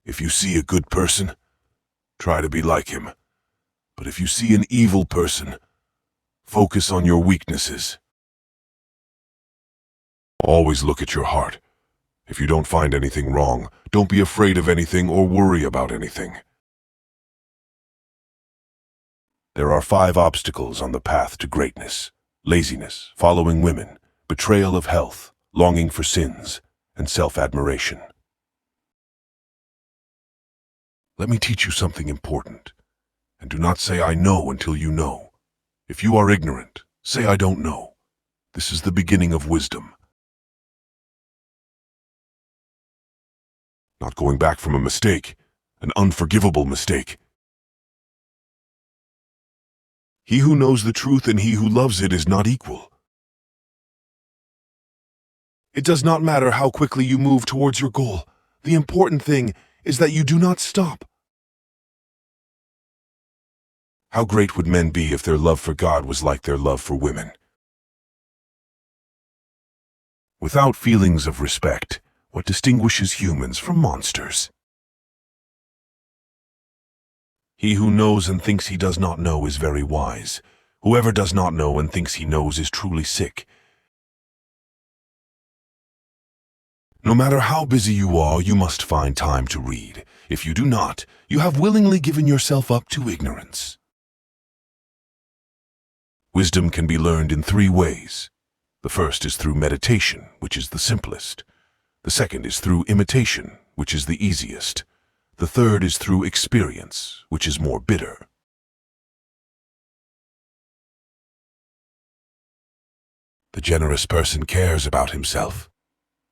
If you see a good person, try to be like him. But if you see an evil person, focus on your weaknesses. Always look at your heart. If you don't find anything wrong, don't be afraid of anything or worry about anything. There are 5 obstacles on the path to greatness: laziness, following women, betrayal of health, longing for sins, and self-admiration. Let me teach you something important. And do not say I know until you know. If you are ignorant, say I don't know. This is the beginning of wisdom. Not going back from a mistake, an unforgivable mistake. He who knows the truth and he who loves it is not equal. It does not matter how quickly you move towards your goal. The important thing is that you do not stop. How great would men be if their love for God was like their love for women? Without feelings of respect, what distinguishes humans from monsters? He who knows and thinks he does not know is very wise. Whoever does not know and thinks he knows is truly sick. No matter how busy you are, you must find time to read. If you do not, you have willingly given yourself up to ignorance. Wisdom can be learned in 3 ways. The first is through meditation, which is the simplest. The second is through imitation, which is the easiest. The third is through experience, which is more bitter. The generous person cares about himself,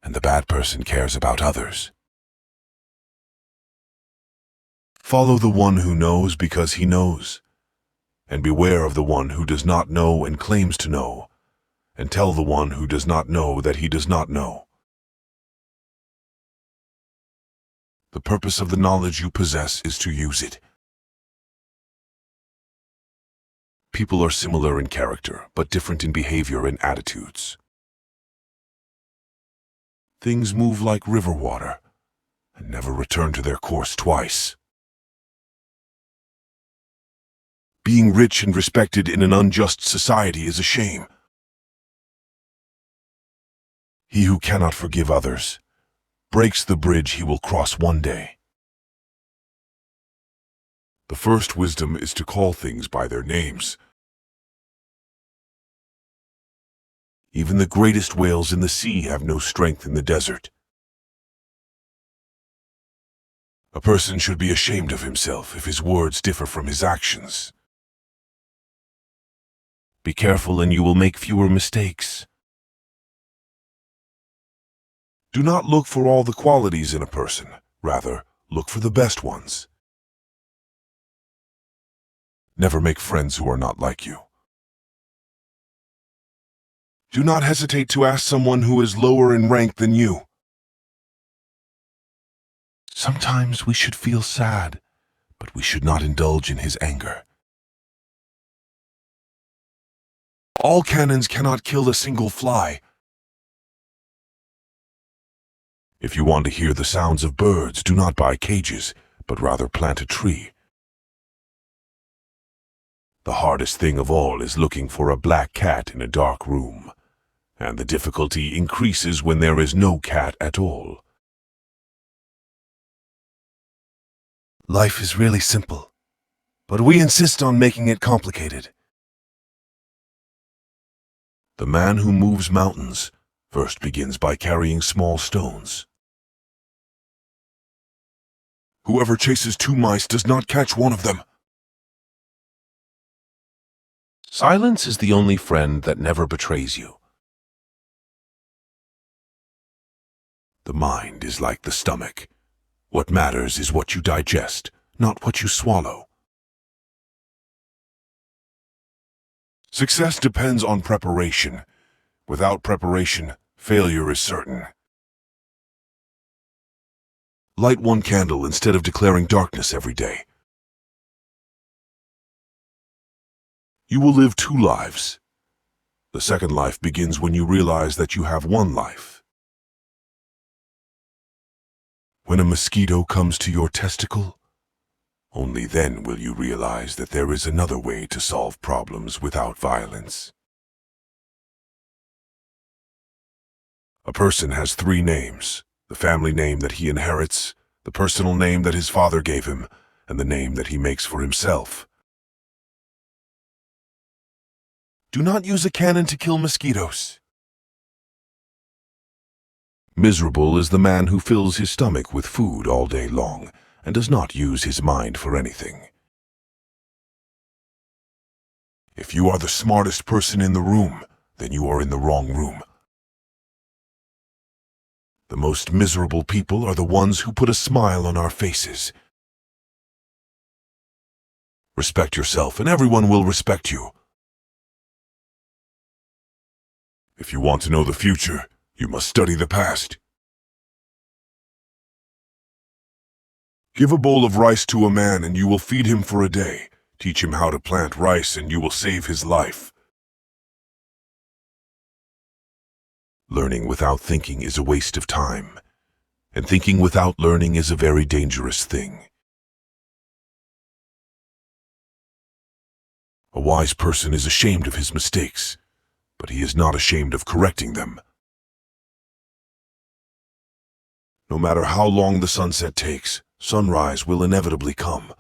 and the bad person cares about others. Follow the one who knows because he knows, and beware of the one who does not know and claims to know, and tell the one who does not know that he does not know. The purpose of the knowledge you possess is to use it. People are similar in character, but different in behavior and attitudes. Things move like river water and never return to their course twice. Being rich and respected in an unjust society is a shame. He who cannot forgive others breaks the bridge he will cross one day. The first wisdom is to call things by their names. Even the greatest whales in the sea have no strength in the desert. A person should be ashamed of himself if his words differ from his actions. Be careful and you will make fewer mistakes. Do not look for all the qualities in a person. Rather, look for the best ones. Never make friends who are not like you. Do not hesitate to ask someone who is lower in rank than you. Sometimes we should feel sad, but we should not indulge in his anger. All cannons cannot kill a single fly. If you want to hear the sounds of birds, do not buy cages, but rather plant a tree. The hardest thing of all is looking for a black cat in a dark room, and the difficulty increases when there is no cat at all. Life is really simple, but we insist on making it complicated. The man who moves mountains first begins by carrying small stones. Whoever chases 2 mice does not catch one of them. Silence is the only friend that never betrays you. The mind is like the stomach. What matters is what you digest, not what you swallow. Success depends on preparation. Without preparation, failure is certain. Light 1 candle instead of declaring darkness every day. You will live 2 lives. The second life begins when you realize that you have 1 life. When a mosquito comes to your testicle, only then will you realize that there is another way to solve problems without violence. A person has 3 names: the family name that he inherits, the personal name that his father gave him, and the name that he makes for himself. Do not use a cannon to kill mosquitoes. Miserable is the man who fills his stomach with food all day long and does not use his mind for anything. If you are the smartest person in the room, then you are in the wrong room. The most miserable people are the ones who put a smile on our faces. Respect yourself, and everyone will respect you. If you want to know the future, you must study the past. Give a bowl of rice to a man, and you will feed him for a day. Teach him how to plant rice, and you will save his life. Learning without thinking is a waste of time, and thinking without learning is a very dangerous thing. A wise person is ashamed of his mistakes, but he is not ashamed of correcting them. No matter how long the sunset takes, sunrise will inevitably come.